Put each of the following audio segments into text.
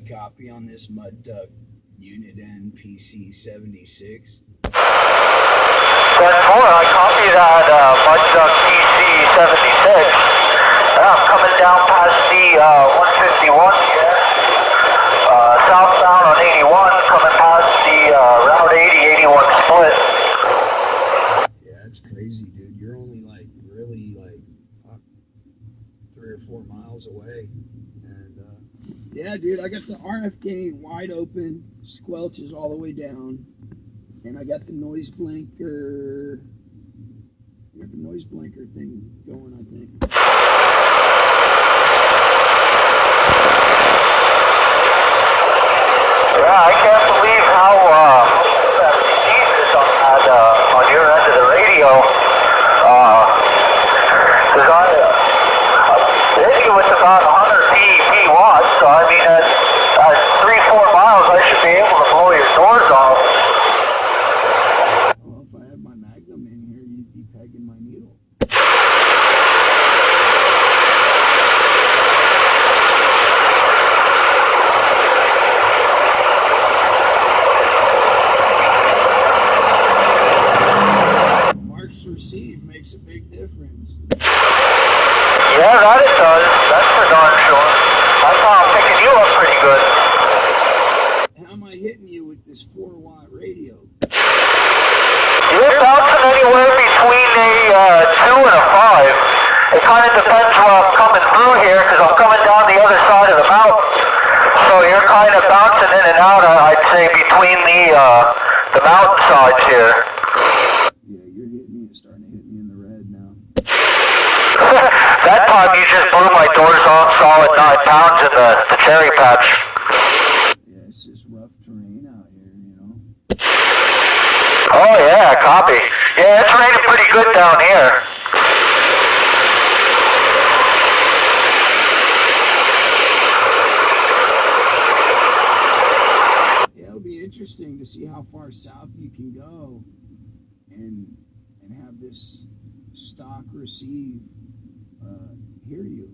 a copy on this mud duck unit N PC76? 10-4, I copy that mud duck PC76. I'm coming down past the 151 here. Southbound on 81, coming past the Route 80-81 split. Yeah, that's crazy, dude. You're only like really like 3 or 4 miles away. And yeah, dude, I got the RF gain wide open, squelches all the way down, and I got the noise blinker. I got the noise blinker thing going, I think. Yeah, I can't believe how Jesus on your end of the radio. Because I'm hitting with about 100 PEP watts, so I mean at 3-4 miles I should be able to blow your doors off. Well, if I had my Magnum in here, you'd be pegging my needle. Receive makes a big difference. Yeah, that it does. That's for darn sure. I thought I'm picking you up pretty good. How am I hitting you with this 4-watt radio? You're bouncing anywhere between a 2 and a 5. It kind of depends where I'm coming through here, because I'm coming down the other side of the mountain. So you're kind of bouncing in and out, I'd say, between the mountain sides here. That time you just blew my doors off solid 9 pounds in the cherry patch. Yeah, it's just rough terrain out here, you know. Oh yeah, copy. Yeah, it's raining pretty good down here. Yeah, it'll be interesting to see how far south you can go and have this stock receive hear you.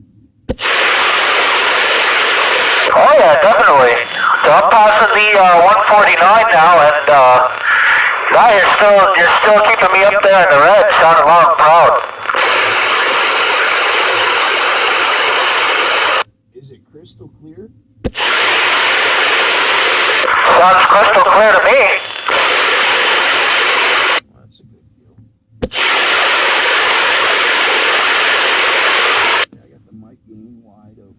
Oh yeah, definitely. So I'm passing the 149 now, and now you're still keeping me up there in the red, sounding loud and proud. Is it crystal clear? Sounds crystal clear to me. That's a good deal. Mic gain wide open.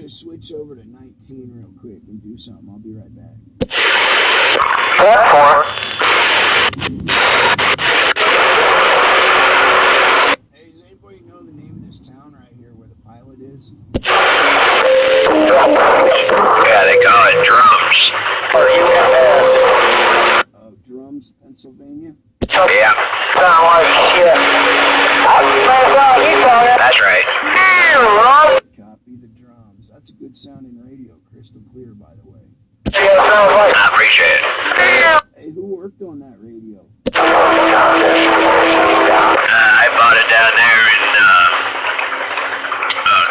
Switch over to 19 real quick and do something. I'll be right back. Hey, does anybody know the name of this town right here where the pilot is? Yeah, they call it Drums. Oh, Drums, Pennsylvania? Yeah. Sound like shit. That's right. Copy the Drums. That's a good sounding radio. Crystal clear, by the way. I appreciate it. Hey, who worked on that radio? I bought it down there in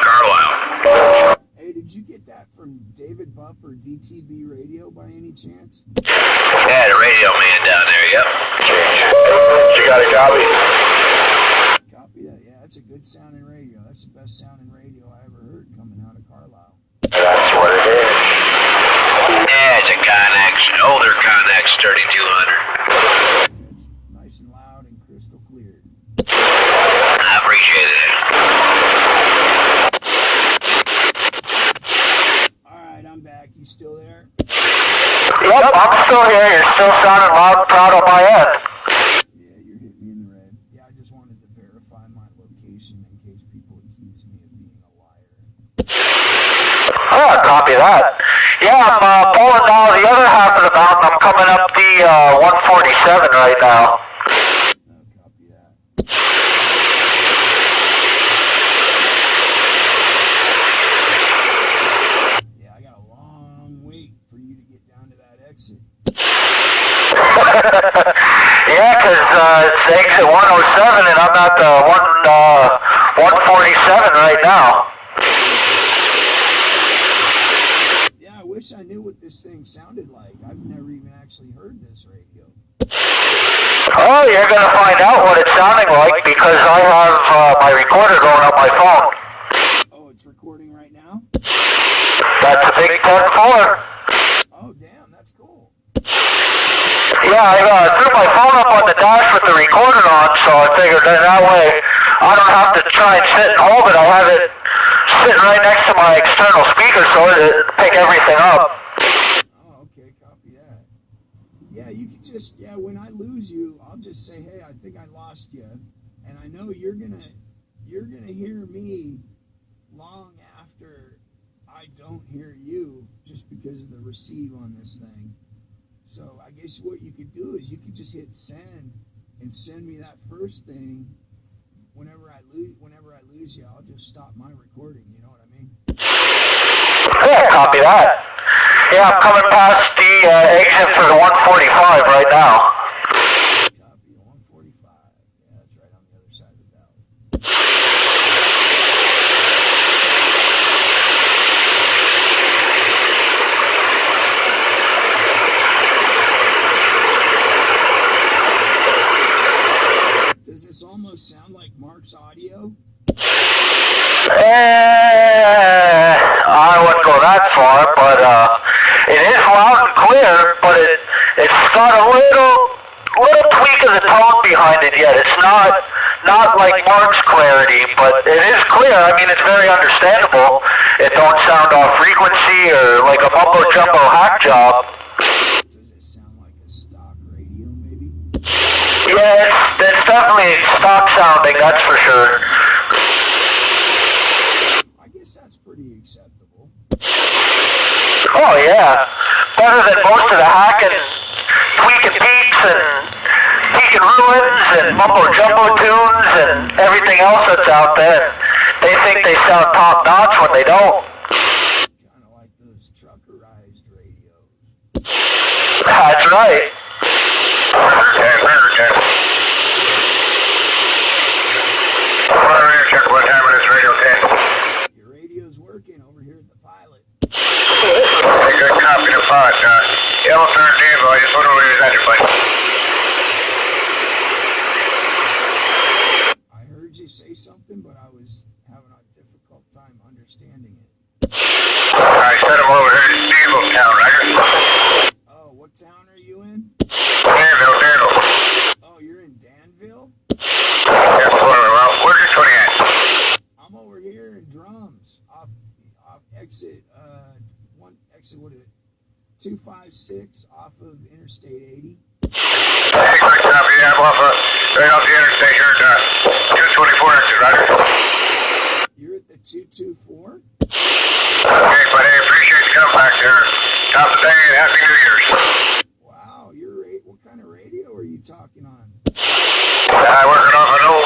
Carlisle. Hey, did you get that from David Bupp or DTB Radio by any chance? Yeah, the radio man down there, yep. You got a copy? Copy that, yeah, that's a good sounding radio. That's the best sounding radio I ever heard coming out of Carlisle. That's what it is. Yeah, it's a Connex, older Connex 3200. It's nice and loud and crystal clear. I appreciate it. Yep, I'm still here. You're still sounding loud and proud on my end. Yeah, you're hitting me in the red. Yeah, I just wanted to verify my location in case people accuse me of being a liar. Oh, copy that. Yeah, I'm pulling down the other half of the mountain. I'm coming up the 147 right now. No, copy that. Yeah, I got a long wait for you to get down to that exit. Yeah, because it's exit 107 and I'm at the 147 right now. Yeah, I wish I knew what this thing sounded like. I've never even actually heard this radio. Oh, you're going to find out what it's sounding like because I have my recorder going up my phone. Oh, it's recording right now? That's a big 10-4. Oh, damn, that's cool. Yeah, I threw my phone up on the dash with the recorder on, so I figured that way I don't have to try and sit and hold it. I have it sitting right next to my external speaker so it'll pick everything up. Oh, okay, copy that. Yeah, you can just, when I lose you, I'll just say, hey, I think I lost you. And I know you're gonna hear me long after I don't hear you just because of the receive on this thing. So I guess what you could do is you could just hit send and send me that first thing. Whenever I lose you, I'll just stop my recording. You know what I mean? Yeah, copy that. Yeah, I'm coming past the exit for the 145 right now. Copy 145. Yeah, that's right on the other side of the valley. Does this almost sound like Mark's audio? I wouldn't go that far, but it is loud and clear, but it's got a little tweak of the tone behind it yet. It's not like Mark's clarity, but it is clear. I mean, it's very understandable. It don't sound off frequency or like a mumbo jumbo hack job. Does it sound like a stock radio, maybe? Yeah, it's definitely stock sounding, that's for sure. I guess that's pretty acceptable. Oh yeah, better than most of the hacking, tweaking peeps and peeking ruins and mumbo jumbo tunes and everything else that's out there. They think they sound top notch when they don't. Kind of like those truckerized radios. That's right. What time is radio 10? Your radio's working over here at the pilot. Hey, good copy to pod. Yellow 13, I just wonder where he's at, buddy. I heard you say something, but I was having a difficult time understanding it. I sent him over here to Danville town, right? Oh, what town are you in? Danville. Oh, you're in Danville? Yes, well, where's your 20 at? I'm over here in Drums, off exit, what is it? 256 off of Interstate 80. Hey, good copy. Yeah, I'm right off the interstate here at 224 exit, right? You're at the 224? Okay, but hey, appreciate you coming back there. Top of the day and Happy New Year's. Wow, what kind of radio are you talking on? Working off an old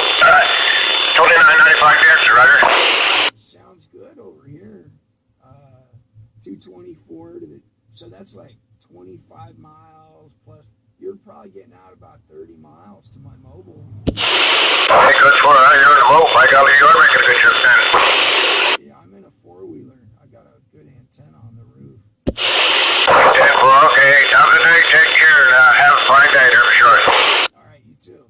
2995 exit, Roger. Sounds good over here. 224 to the, so that's like 25 miles plus. You're probably getting out about 30 miles to my mobile. Hey, good for you're in the mobile. I got you're making a good trip then. Yeah, I'm in a four-wheeler. I got a good antenna on the roof. Okay, well, okay. Time of the day. Take care and have a fine day there for sure. All right, you too.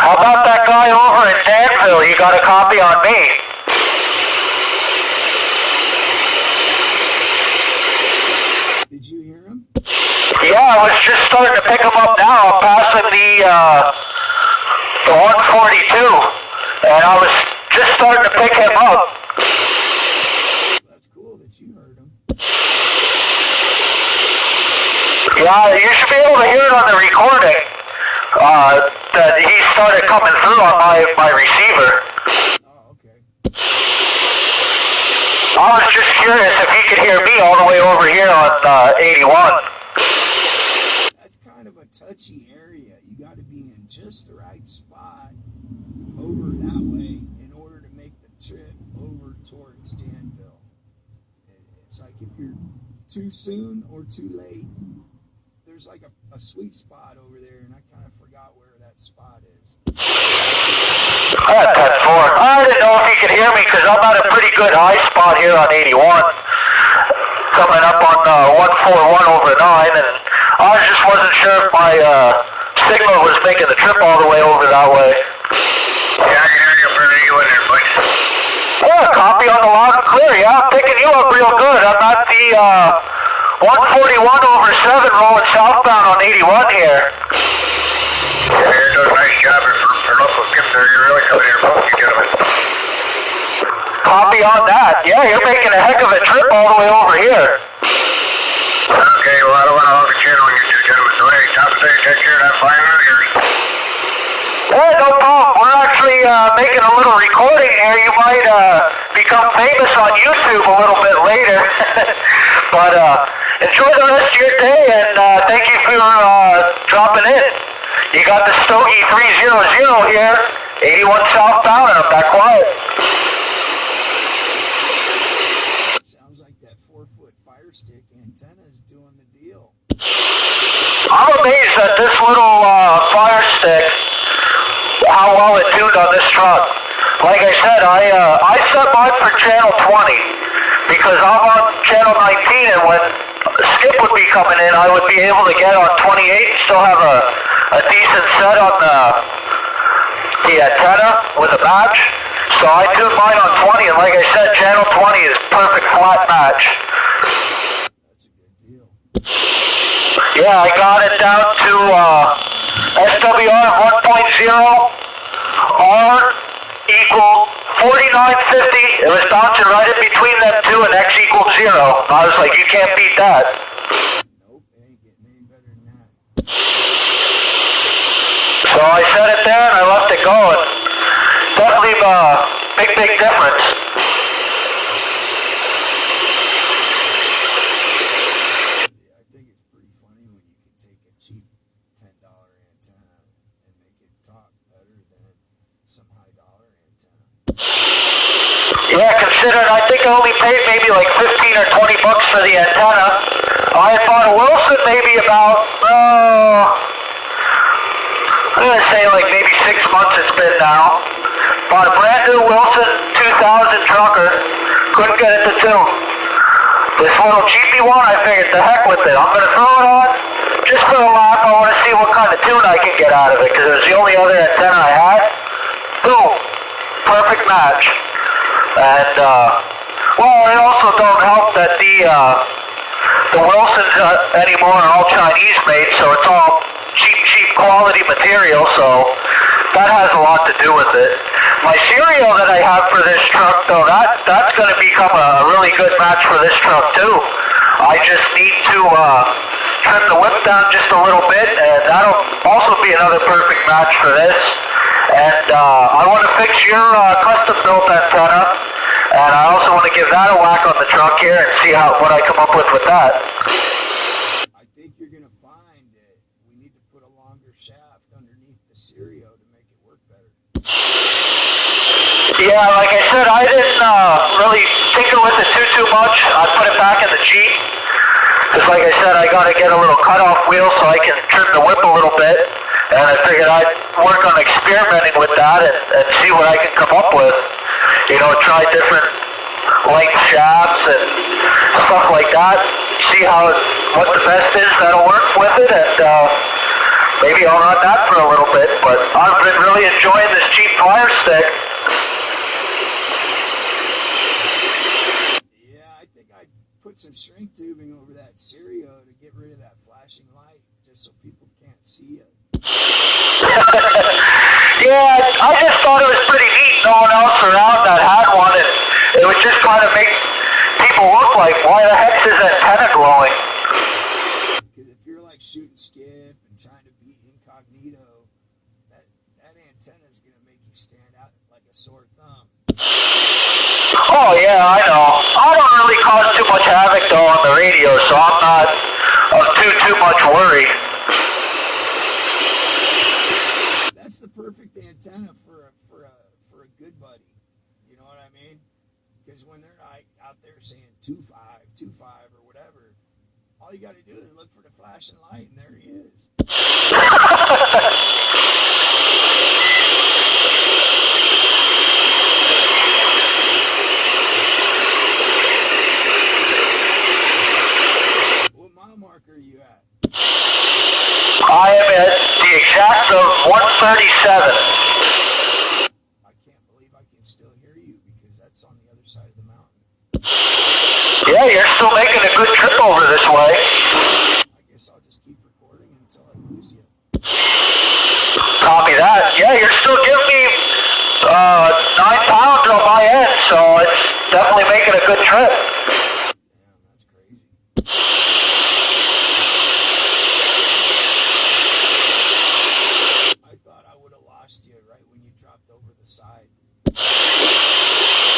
How about that guy over in Danville? You got a copy on me? Did you hear him? Yeah, I was just starting to pick him up now. I'm passing the 142, and I was just starting to pick him up. That's cool that you You heard him. Yeah, you should be able to hear it on the recording. That he started coming through on my receiver. Oh, okay. I was just curious if he could hear me all the way over here on 81. That's kind of a touchy area. You got to be in just the right spot over that way in order to make the trip over towards Danville. It's like if you're too soon or too late, there's like a sweet spot over there, and I kind of forgot where that spot is. I had 10-4. I didn't know if he could hear me because I'm at a pretty good high spot here on 81. Coming up on 141 over 9, and I just wasn't sure if my signal was making the trip all the way over that way. Yeah, I can hear you better than you in there, bud. Yeah, copy on the loud and clear. Yeah, I'm picking you up real good. I'm at the 141 over 7 rolling southbound on 81 here. Yeah, you're doing a nice job for local gift there. You're really coming here, both you gentlemen. Copy on that. Yeah, you're making a heck of a trip all the way over here. Okay, well, I don't want to hog the channel on you two gentlemen, so hey, top thing, take care of that fine of yours. Yeah, no problem. We're actually making a little recording here. You might become famous on YouTube a little bit later. But enjoy the rest of your day, and thank you for dropping in. You got the Stogie 300 here, 81 southbound, and I'm back quiet. Sounds like that 4-foot fire stick antenna is doing the deal. I'm amazed at this little fire stick, how well it tuned on this truck. Like I said, I set mine for channel 20 because I'm on channel 19, and when Skip would be coming in, I would be able to get on 28 and still have a decent set on the antenna with a match. So I tuned mine on 20, and like I said, channel 20 is perfect flat match. That's a good deal. Yeah, I got it down to SWR 1.0, R equal 4950. It was bouncing right in between them two, and X equals 0. I was like, you can't beat that. Nope, it ain't getting any better than that. So I set it there and I left it going. Definitely big difference. Yeah, I think it's pretty funny when you can take a cheap $10 antenna and make it talk better than some high dollar antenna. Yeah, considering I think I only paid maybe like 15 or 20 bucks for the antenna. I had bought a Wilson maybe about, I'm going to say like maybe 6 months it's been now. Bought a brand new Wilson 2000 trucker. Couldn't get it to tune. This little cheapy one, I figured the heck with it. I'm going to throw it on just for a laugh. I want to see what kind of tune I can get out of it because it was the only other antenna I had. Boom. Perfect match. And, well, it also don't help that the Wilsons anymore are all Chinese made, so it's all cheap quality material, so that has a lot to do with it. My serial that I have for this truck, though, that's going to become a really good match for this truck, too. I just need to trim the whip down just a little bit, and that'll also be another perfect match for this. And I want to fix your custom-built antenna, and I also want to give that a whack on the truck here and see what I come up with that. I think you're going to find that we need to put a longer shaft underneath the Cerio to make it work better. Yeah, like I said, I didn't really tinker with it too much. I put it back in the Jeep. Because like I said, I got to get a little cutoff wheel so I can trim the whip a little bit. And I figured I'd work on experimenting with that and see what I can come up with. You know, try different length shafts and stuff like that. See what the best is that'll work with it, and maybe I'll run that for a little bit. But I've been really enjoying this cheap fire stick. Yeah, I think I'd put some shrink tubing over that Cerio to get rid of that flashing light, just so people can't see it. Yeah, I just thought it was pretty neat. No one else around that had one, and it would just kind of make people look like. Why the heck's his antenna glowing? Because if you're like shooting skip and trying to be incognito, that antenna is going to make you stand out like a sore thumb. Oh yeah, I know. I don't really cause too much havoc though on the radio, so I'm not of too much worry. That's the perfect antenna for a good buddy. You know what I mean? Because when they're not out there saying 2.5, 2.5 or whatever, all you got to do is look for the flashing light, and there he is. What mile marker are you at? I am at the exact of 137. I can't believe I can still hear you because that's on the other side of the mountain. Yeah, you're still making a good trip over this way. I guess I'll just keep recording until I lose you. Copy that. Yeah, you're still giving me 9 pounds on my end, so it's definitely making a good trip. Damn, that's crazy. I thought I would have lost you right when you dropped over the side.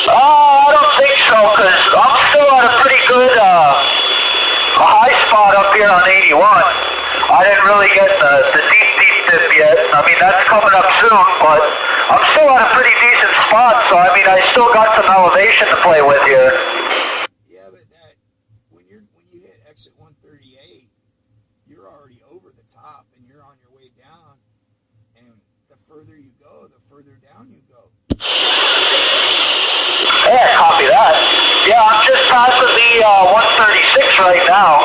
I don't think so, because I'm still at a pretty good high spot up here on 81. I didn't really get the deep dip yet. I mean, that's coming up soon, but I'm still at a pretty decent spot, so I mean, I still got some elevation to play with here. Yeah, but that when you hit exit 138, you're already over the top and you're on your way down. And the further you go, the further down you go. Yeah, copy that. Yeah, I'm just passing the 136 right now.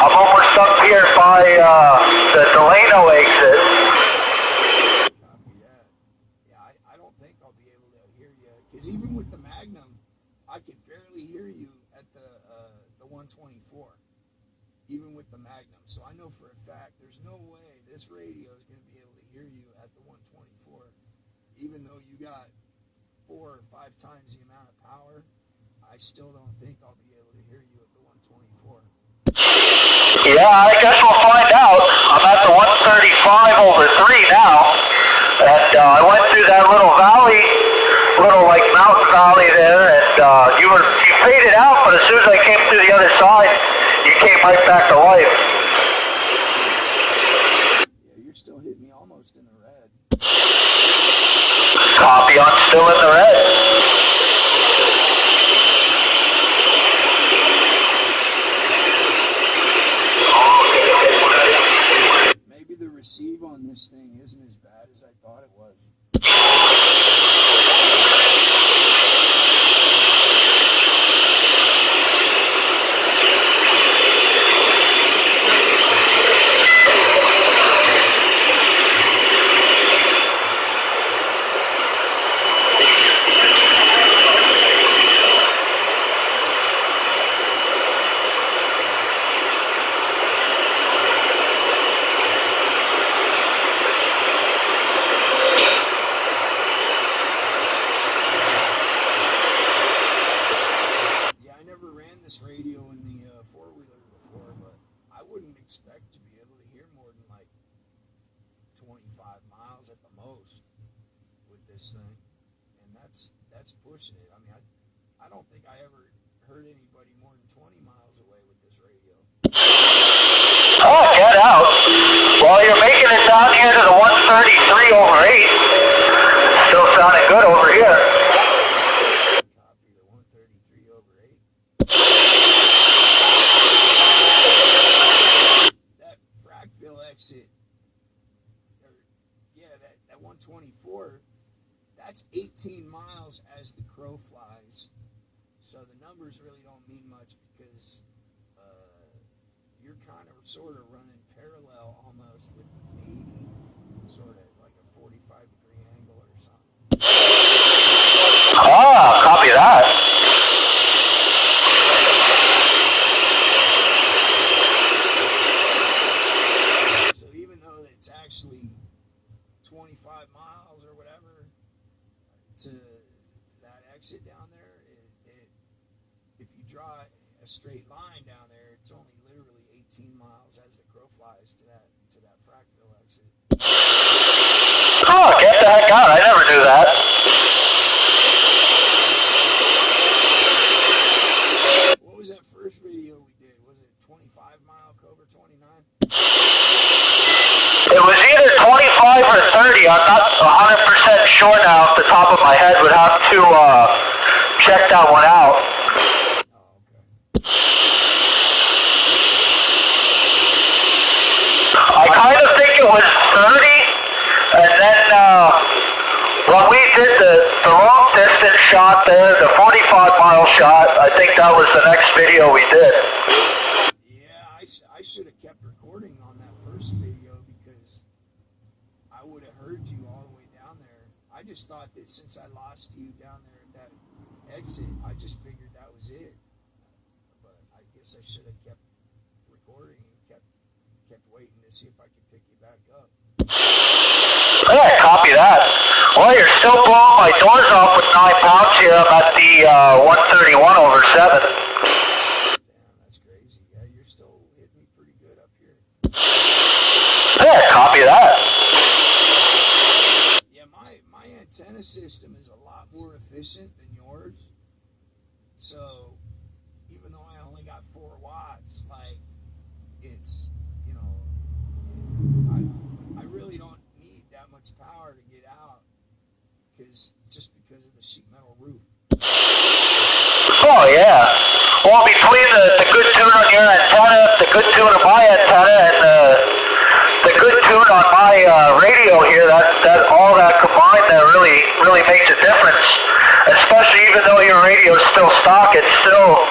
I'm almost up here by the Delano exit. Copy that. Yeah, I don't think I'll be able to hear you because even with the Magnum, I could barely hear you at the 124. Even with the Magnum, so I know for a fact there's no way this radio is going to be able to hear you at the 124, even though you got 4 or 5 times the amount of power. I still don't think I'll be able to hear you at the 124. Yeah, I guess we'll find out. I'm at the 135 over 3 now, and I went through that little valley, little like mountain valley there, and you faded out, but as soon as I came through the other side, you came right back to life. Yeah, you're still hitting me almost in the red. Copy, I'm still in the red. Maybe the receive on this thing isn't as bad as I thought it was. Radio in the four-wheeler before, but I wouldn't expect to be able to hear more than like 25 miles at the most with this thing, and that's pushing it. I mean, I don't think I ever heard anybody more than 20 miles away with this radio. Oh, get out. Well, you're making it down here to the 133 over 8. Still sounding good over here. Copy the 133 over 8. That Frackville exit, that 124, that's 18 miles as the crow flies. So the numbers really don't mean much because you're kind of sort of running parallel almost with 80, sort of like a 45-degree angle or something. Ah, copy that. So even though it's actually 25 miles or whatever to that exit down there, if you draw straight line down there. It's only literally 18 miles as the crow flies to that Frackville exit. Oh, get the heck out. I never knew that. What was that first video we did? Was it 25 mile Cobra 29? It was either 25 or 30. I'm not 100% sure now off the top of my head. Would have to check that one out. Oh, okay. I kind of think it was 30, and then when we did the long distance shot there, the 45-mile shot, I think that was the next video we did. Yeah, I should have kept recording on that first video because I would have heard you all the way down there. I just thought that since I lost you down there at that exit, I just figured that was it. But I guess I should have kept recording and kept waiting to see if I could pick you back up. Yeah, copy that. Well, you're still blowing my doors off with 9 pounds here. I'm at the 131/7. Damn, that's crazy. Yeah, you're still hitting me pretty good up here. Yeah, copy that. Yeah, my antenna system is a lot more efficient than yours. So even though I only got 4 watts, like it's, you know, I really don't need that much power to get out because of the sheet metal roof. Oh, yeah. Well, between the good tune on your antenna, the good tune on my antenna, and the good tune on my radio here, that all that combined there really makes a difference. Especially even though your radio is still stock, it still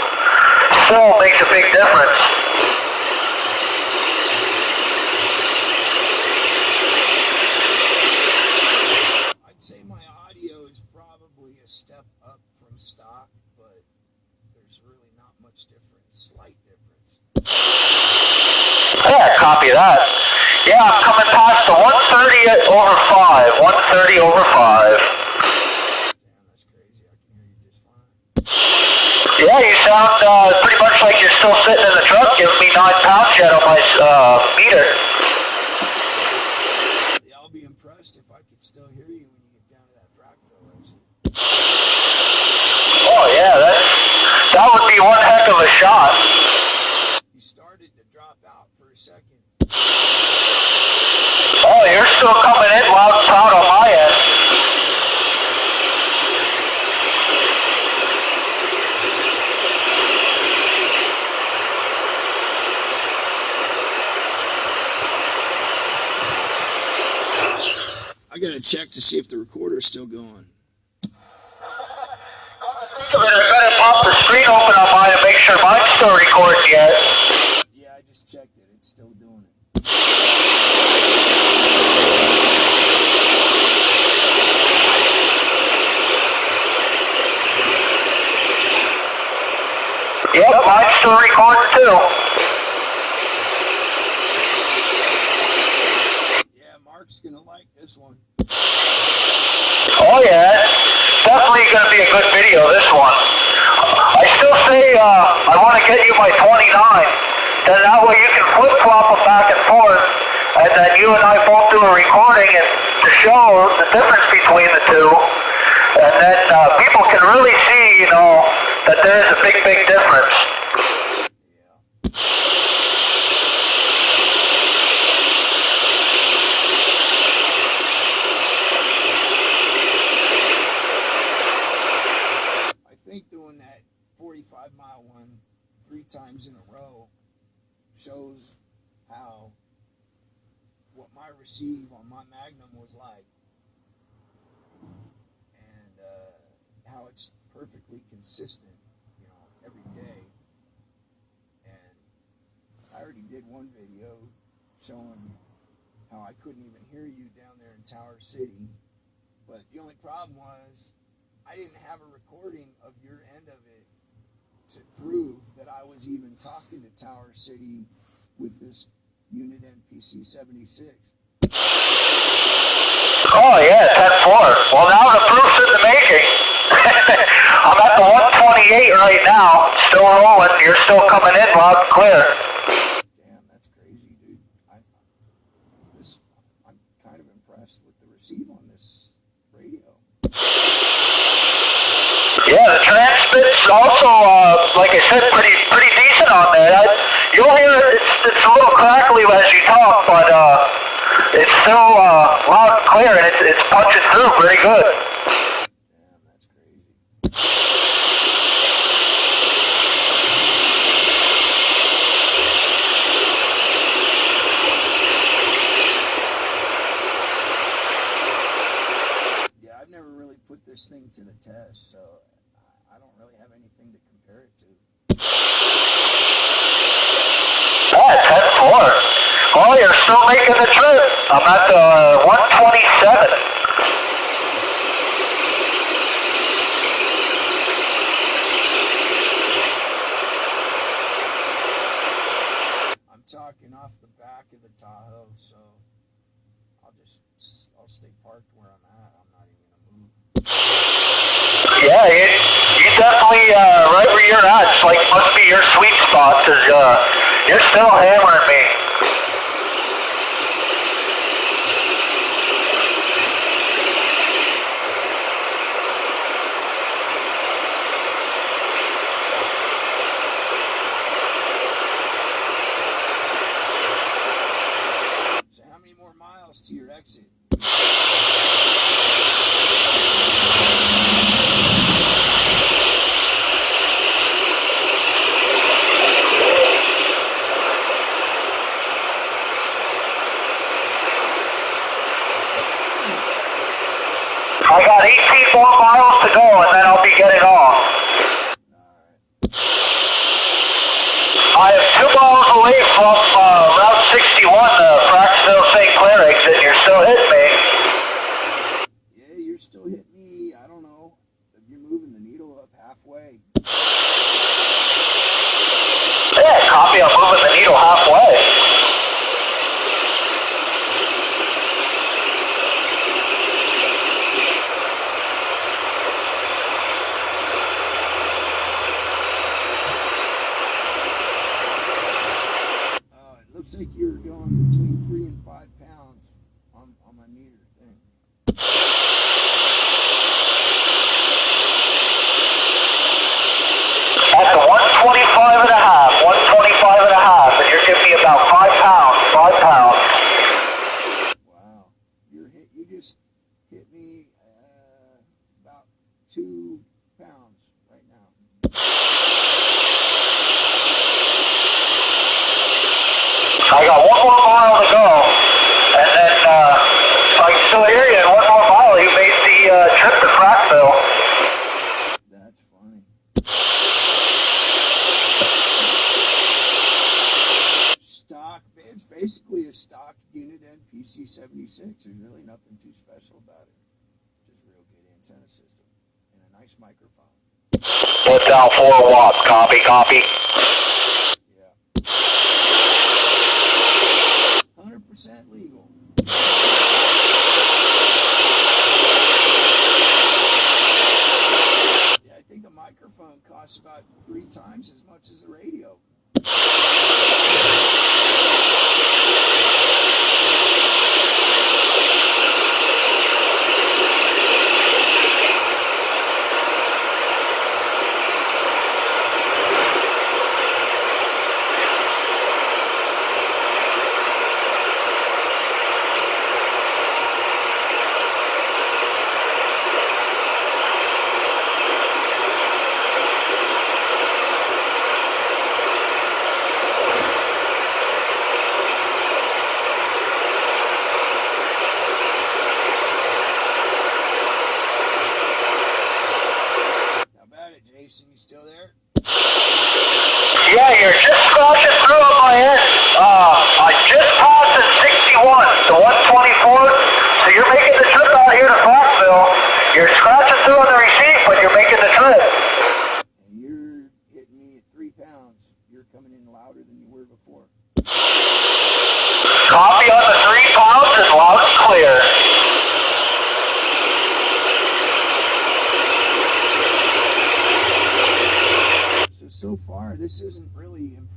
makes a big difference. I'd say my audio is probably a step up from stock, but there's really not much difference, slight difference. Yeah, copy that. Yeah, I'm coming past the 130/5. 130/5. Damn, that's crazy. I can hear you just fine. Yeah, you sound pretty much like you're still sitting in the truck giving me 9 pounds yet on my meter. Yeah, I'll be impressed if I could still hear you when you get down to that Frackville exit. Oh yeah, that would be one heck of a shot. You started to drop out for a second. Oh, you're still coming in loud and proud on my end. I gotta check to see if the recorder's still going. I better pop the screen open on mine and make sure mine's still recording yet. Yeah, I just checked it. It's still doing it. Yep, mine's still recording too. Yeah, Mark's gonna like this one. Oh yeah, definitely going to be a good video, this one. I still say I want to get you my 29. Then that way you can flip-flop them back and forth, and then you and I both do a recording and to show the difference between the two. And then people can really see, you know, that there is a big, big difference. I think doing that 45-mile one 3 times in a row shows how what my receive on my Magnum was like, and how it's perfectly consistent, you know, every day. And I already did one video showing how I couldn't even hear you down there in Tower City, but the only problem was I didn't have a recording of your end of it to prove that I was even talking to Tower City with this unit PC76. Oh yeah, 10-4. Well, now the proof's in the making. I'm at the 128 98 right now. Still rolling. You're still coming in loud and clear. Damn, that's crazy, dude. I'm kind of impressed with the receive on this radio. Yeah, the transmit's also, like I said, pretty decent on there. You'll hear it's a little crackly as you talk, but it's still loud and clear, and it's punching through pretty good. Damn, that's crazy. I've never really put this thing to the test, so I don't really have anything to compare it to. Yeah, 10-4. Well, you're still making the trip. I'm at the 127. I'm talking off the back of the Tahoe, so I'll stay parked where I'm at. I'm not even gonna move. Yeah, you definitely, right where you're at, it's like, must be your sweet spot, because you're still hammering me. So how many more miles to your exit? I got 18 more miles to go, and then I'll be getting off. I am 2 miles away from Route 61, the Fraxville St. Clair exit. You're still hitting me. Yeah, you're still hitting me. I don't know if you're moving the needle up halfway. Yeah, copy. I'm moving the needle halfway. Looks like you're going between 3 and 5 pounds on my meter thing. At the 125 and a half, 125 and a half, and you're giving me about 5 pounds, 5 pounds. Wow, you just hit me about 2 pounds right now. I got 1 more mile to go, and then I can still hear you. In 1 more mile, you made the trip to Frackville. That's funny. Stock, it's basically a stock unit PC76. There's really nothing too special about it. Just real good antenna system and a nice microphone. Put down 4 watts. Copy, copy. Yeah. 100% legal. Yeah, I think a microphone costs about 3 times as much as a radio. Jason, you still there? Yeah, you're just scratching through on my end. I just passed at 61, the 124, so you're making the trip out here to Frackville. You're scratching through on the receipt, but you're making the trip. And you're hitting me at 3 pounds. You're coming in louder than you were before. Copy on the 3 pounds and loud and clear.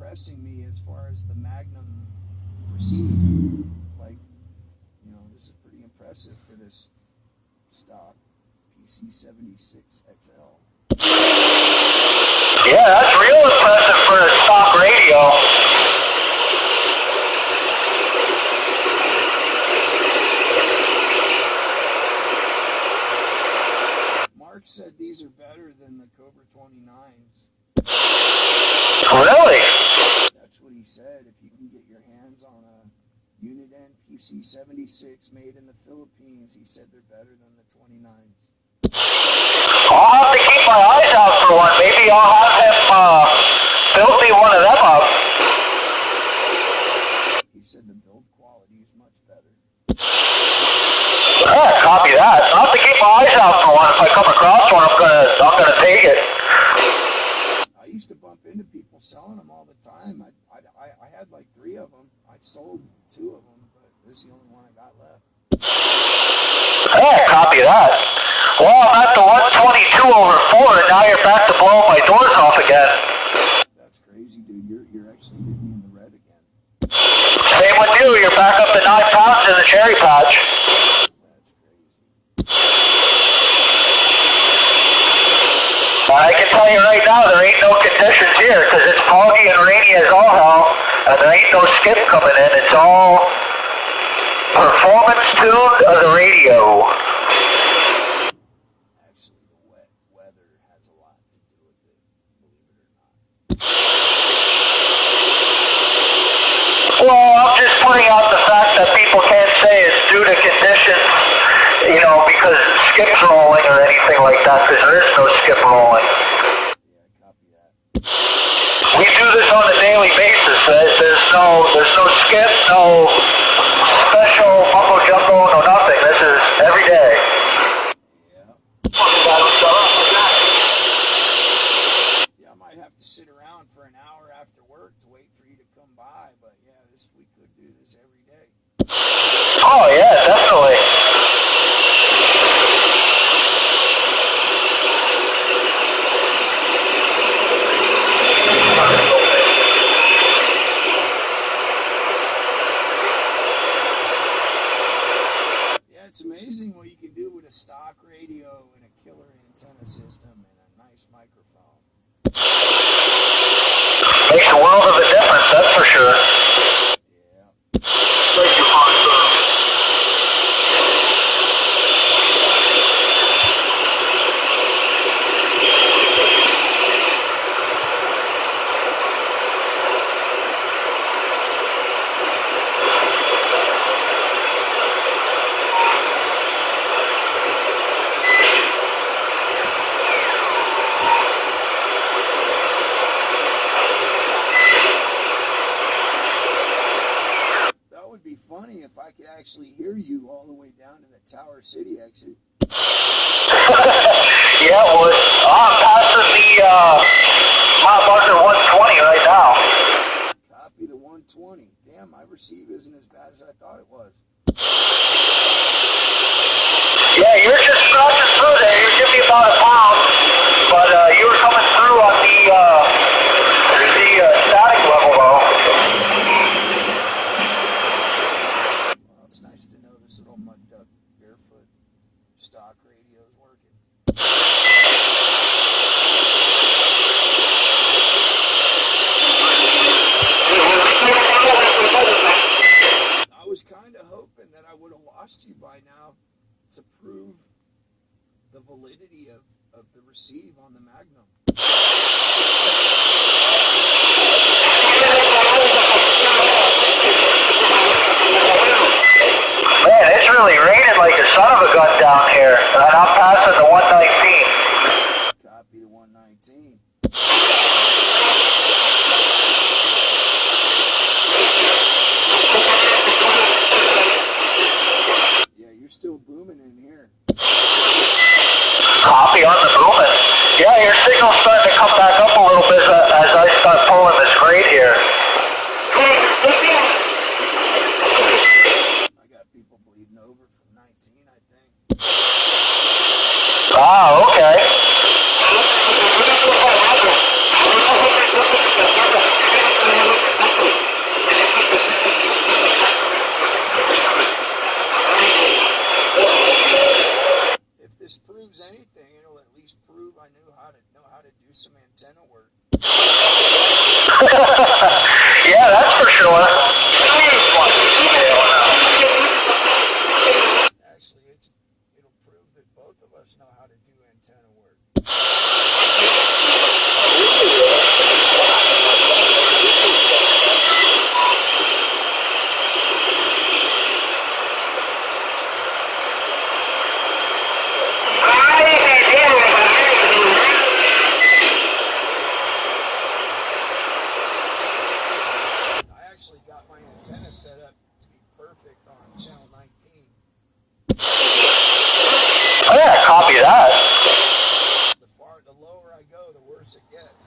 impressing me as far as the Magnum receive. Like, you know, this is pretty impressive for this stock PC76 XL. Yeah, that's real impressive for a stock radio. Mark said these are better than the Cobra 29s. Really? That's what he said. If you can get your hands on a unit end PC76 made in the Philippines, he said they're better than the 29s. I'll have to keep my eyes out for one. Maybe I'll have him build me one of them up. He said the build quality is much better. Yeah, copy that. I'll have to keep my eyes out for one. If I come across one, I'm gonna take it. I used to bump into people selling them all the time. I had like 3 of them. I sold 2 of them, but this is the only one I got left. Yeah, copy that. Well, I'm at the 122 over 4, and now you're back to blowing my doors off again. That's crazy, dude. You're actually hitting me in the red again. Same with you. You're back up to 9 pounds in the cherry patch. That's crazy. I can tell you right now, there ain't no conditions here, because it's foggy and rainy as all hell, and there ain't no skip coming in. It's all performance tuned of the radio. Actually, the wet weather has a lot to do with it, believe it or not. Well, I'm just pointing out the fact that people can't say it's due to conditions, you know, because skip's rolling or anything like that, because there is no skip rolling. Yeah, copy that. We do this on a daily basis. There's no skip, no special mumbo jumbo, no nothing. This is every day. Yeah. Yeah, I might have to sit around for an hour after work to wait for you to come by, but yeah, we could do this every day. Oh yeah, definitely. Yeah, it's amazing what you can do with a stock radio and a killer antenna system and a nice microphone. Makes a world of a difference, that's for sure. Yeah. Thank you, That would be funny if I could actually hear you all the way down to the Tower City exit. Yeah, it would. I'm passing the Mile Buzzer 120 right now. Copy the 120. Damn, my receive isn't as bad as I thought it was. Yeah, you're just scratching through there. You're giving me about a pound, but you were coming through on the static level though. Well, it's nice to know this little mud duck barefoot stock radio is working. I was kind of hoping that I would have lost you by now to prove the validity of the receive on the Magnum. Man, it's really raining like the son of a gun down here, and I'm passing the 119. Copy the 119. Yeah, you're still booming in here. Copy on the booming. Yeah, your signal's starting to come back up a little bit as I start pulling this grade here. I got people bleeding over from 19, I think. Ah, okay. antenna set up to be perfect on channel 19. Oh yeah, copy that. The lower I go, the worse it gets.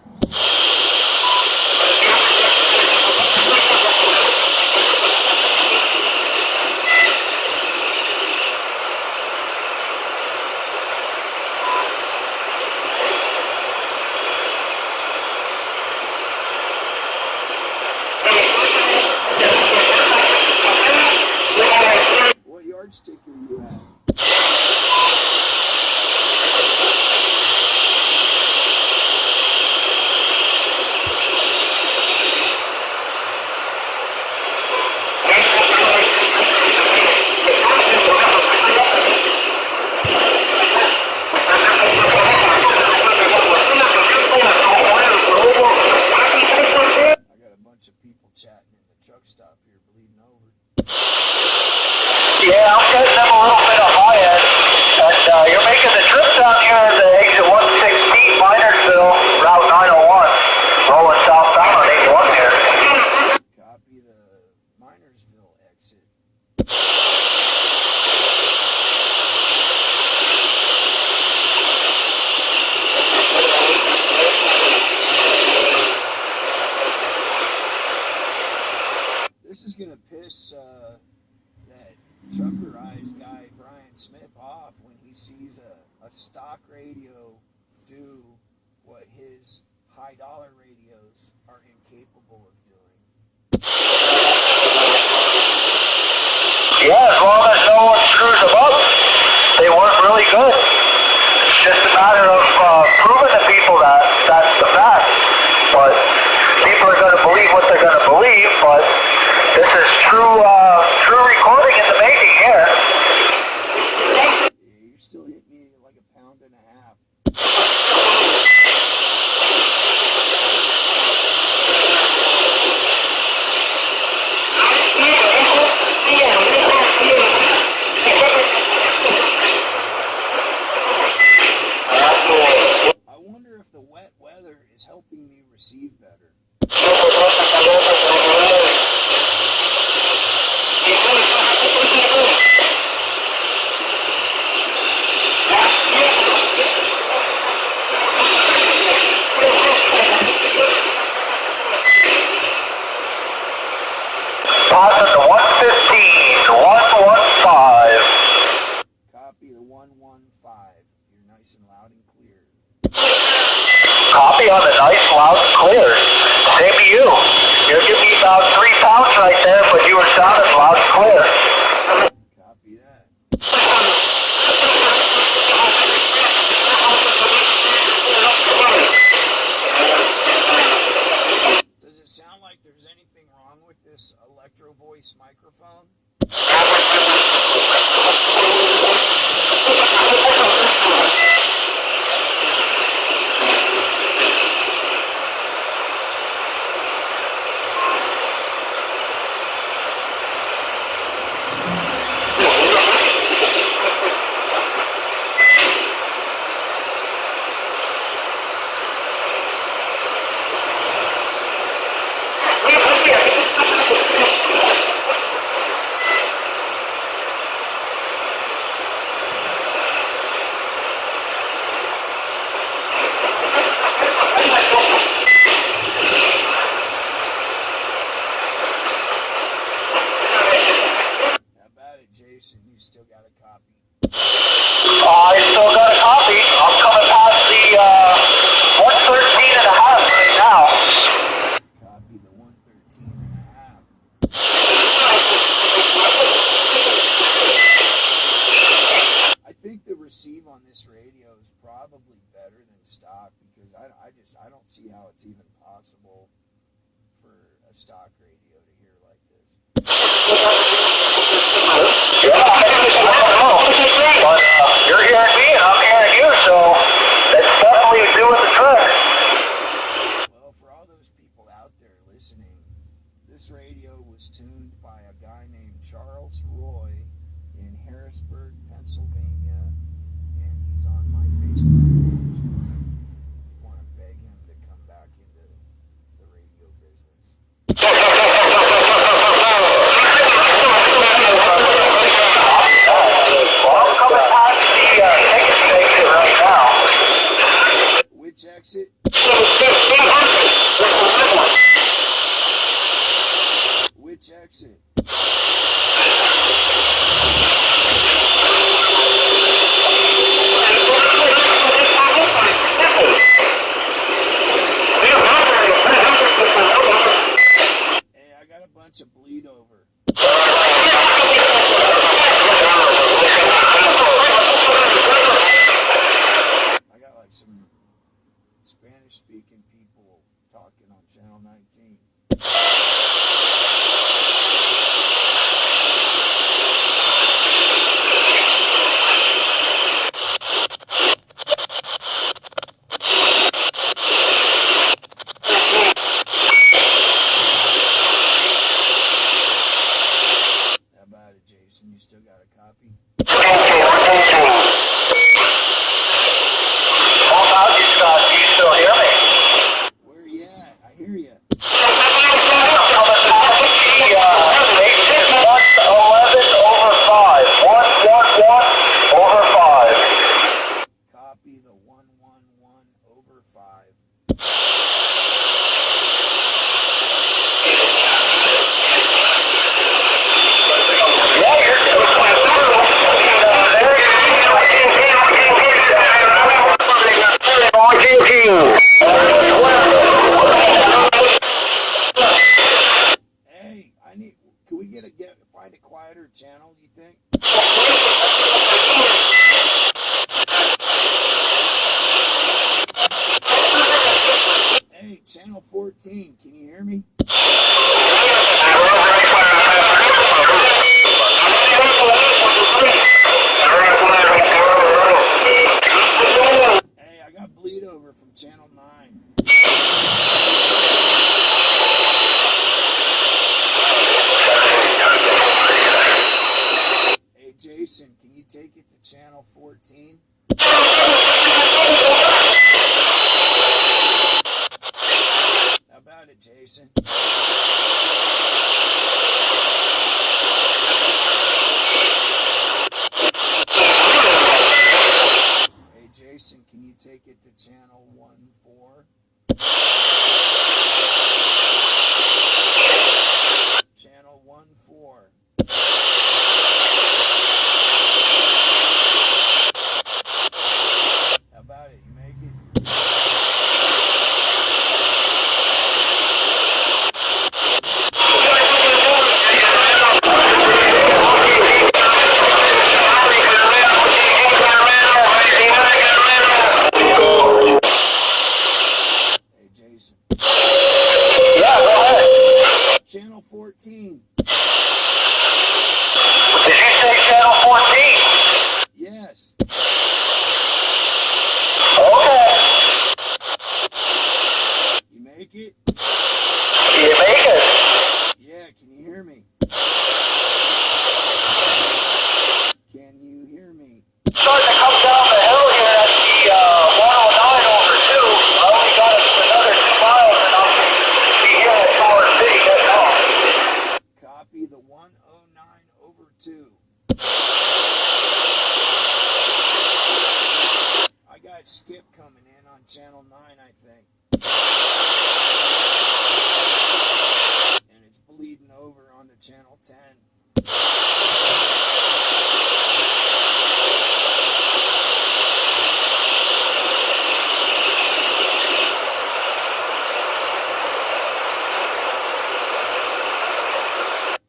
What yardstick are you at? Chatting in the truck stop here, bleeding over. Yeah, I'm getting them a little bit on my end. And you're making the trip down here at the exit 116, Minersville, Route 901, rolling southbound on 81 here. Copy the Minersville exit. This is going to piss that trucker eyes guy Brian Smith off when he sees a stock radio do what his high dollar radios are incapable of doing. Yeah, as long as no one screws them up, they work really good. It's just a matter of proving to people that that's the fact. But people are going to believe what they're going to believe, but this is true recording in the making here. Yeah, you're still hitting me like a pound and a half. I wonder if the wet weather is helping me receive better. Passing the 115, 115. Copy the 115. You're nice and loud and clear. Copy on the nice, loud, and clear. Same to you. You're giving me about 3 pounds right there, but you were sounding loud and clear. Copy that. Does it sound like there's anything wrong with this Electro Voice microphone? Jason, you still got a copy. I still got a copy. I'm coming past the 113 and a half right now. Copy the 113 and a half. I think the receive on this radio is probably better than stock because I don't see how it's even possible for a stock radio to hear like this. Yeah, I don't know. But you're hearing me and I'm hearing you, so that's definitely doing the trick. Well, for all those people out there listening, this radio was tuned by a guy named Charles Roy in Harrisburg, Pennsylvania, and he's on my Facebook page. I want to beg him to come back into the radio business. exit. Hey, I got a bunch of bleed over. I got like some Spanish-speaking people talking on Channel 19. How about it, Jason? You still got a copy? Scott, do you still hear me? Where you at? I hear you. 11 over 5. 111 over 5. Copy the 111 over 5. Hey, can we find a quieter channel, do you think? Hey, channel 14, can you hear me? Hey, I got bleed over from channel 9. Hey, Jason, can you take it to channel 14? How about it, Jason? Hey, Jason, can you take it to channel 14? Channel 14. How about it? You make it? Hey, Jason. Yeah, go ahead. Channel 14. Did you say channel 14? Yes. Okay. You make it? Can you make it? Yeah, can you hear me? Can you hear me? Starting to come down the hill here at the 109 over 2. I only got another 2 miles and I'll be here at Tower City getting off. Copy the 109 over 2. I got Skip coming in on channel 9, I think. And it's bleeding over onto channel 10.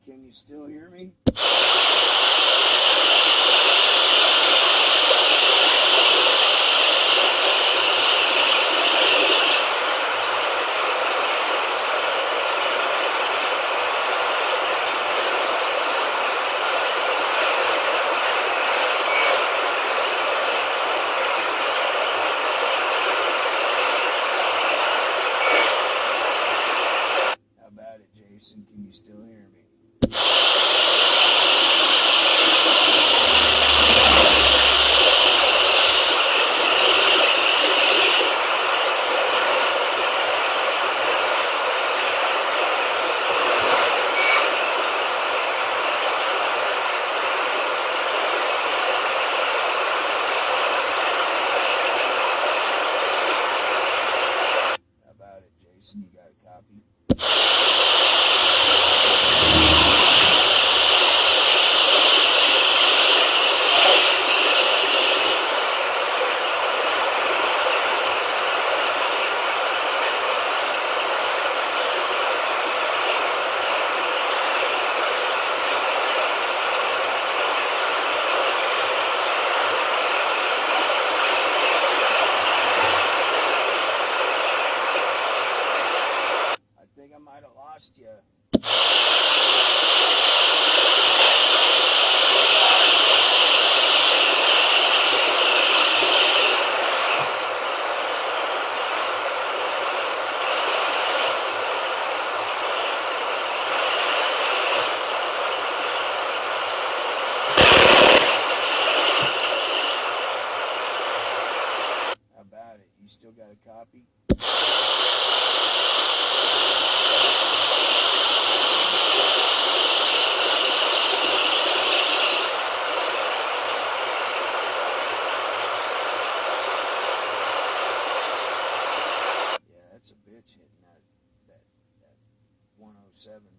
Can you still hear me? How about it, Jason? Can you still hear me? How about it, Jason? You got a copy?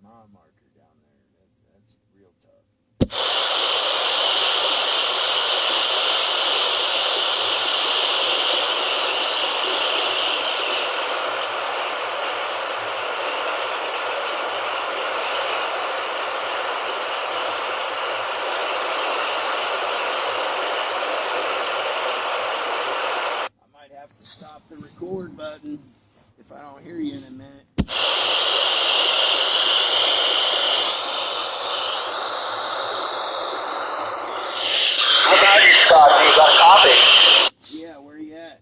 mile marker down there. That's real tough. Stop the record button if I don't hear you in a minute. How about you, Scott? You got a copy? Yeah, where you at?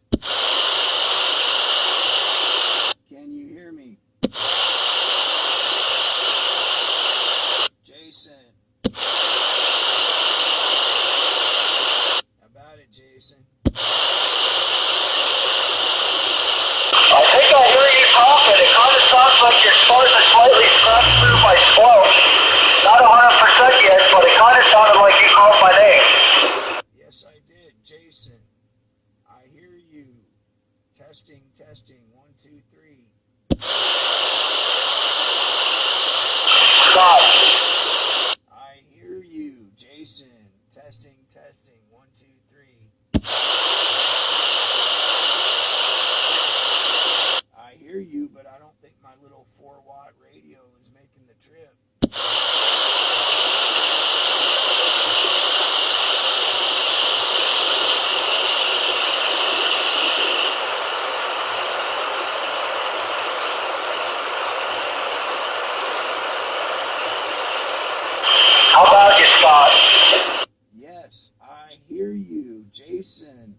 Can you hear me? Jason. How about it, Jason? I think I hear you talking. It kind of sounds like you're starting to slightly scratch through my squelch. Not 100% yet, but it kind of sounded like you called my name. Yes, I did. Jason, I hear you. Testing, testing. 1, 2, 3. Scott. I hear you. Jason, testing, testing. 1, 2, 3. I hear you, but I don't think my little 4-watt radio is making the trip. How about you, Scott? Yes, I hear you. Jason,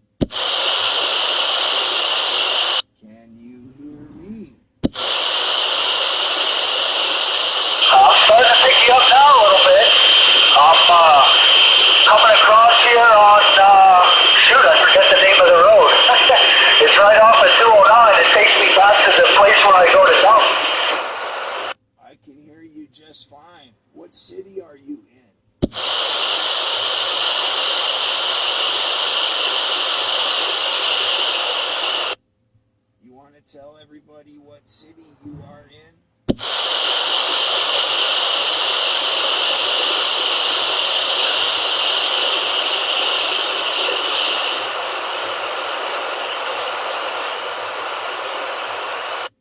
can you hear me? I'm starting to pick you up now a little bit. I'm coming across here on, shoot, I forget the name of the road. It's right off of 209. It takes me back to the place where I go to dump. I can hear you just fine. What city are you in? You want to tell everybody what city you are in?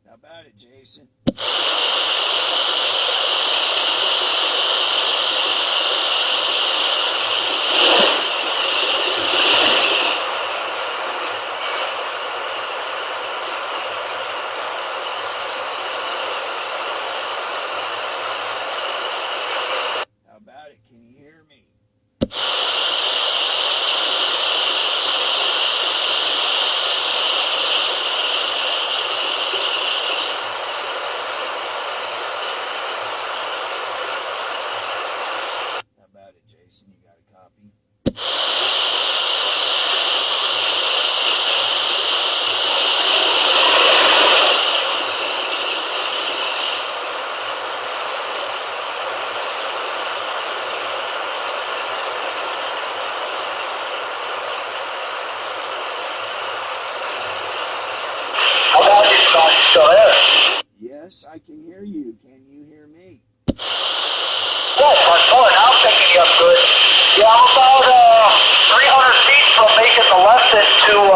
How about it, Jason? How about it? Can you hear me? How about it, Jason? You got a copy? How about you, Scott? You still there? Yes, I can hear you. Can you hear me? Yes, I'm sorry. Now I'm picking you up good. Yeah, I'm about 300 feet from making the left into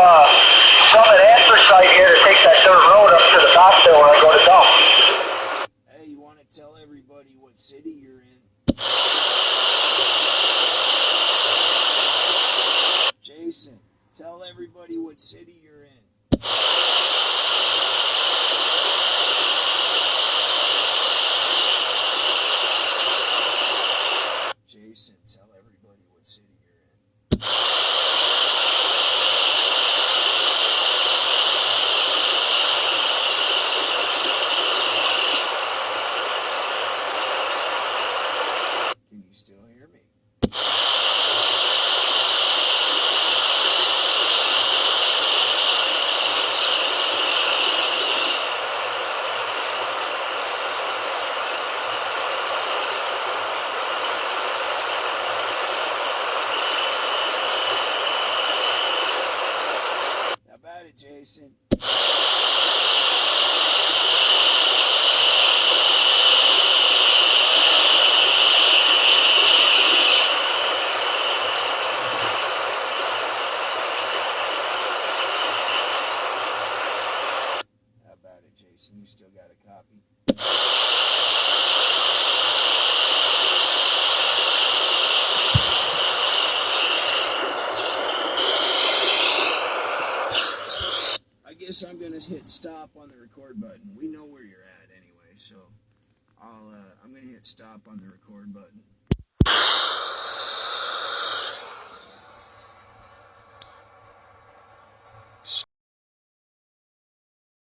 Summit Anthracite here to take that third road up to the back there where I go to dump. Hey, you want to tell everybody what city you're in? Jason, tell everybody what city you're in. Jason, tell everybody what city you're in. Can you still hear me? hit stop on the record button. We know where you're at anyway, so I'm gonna hit stop on the record button.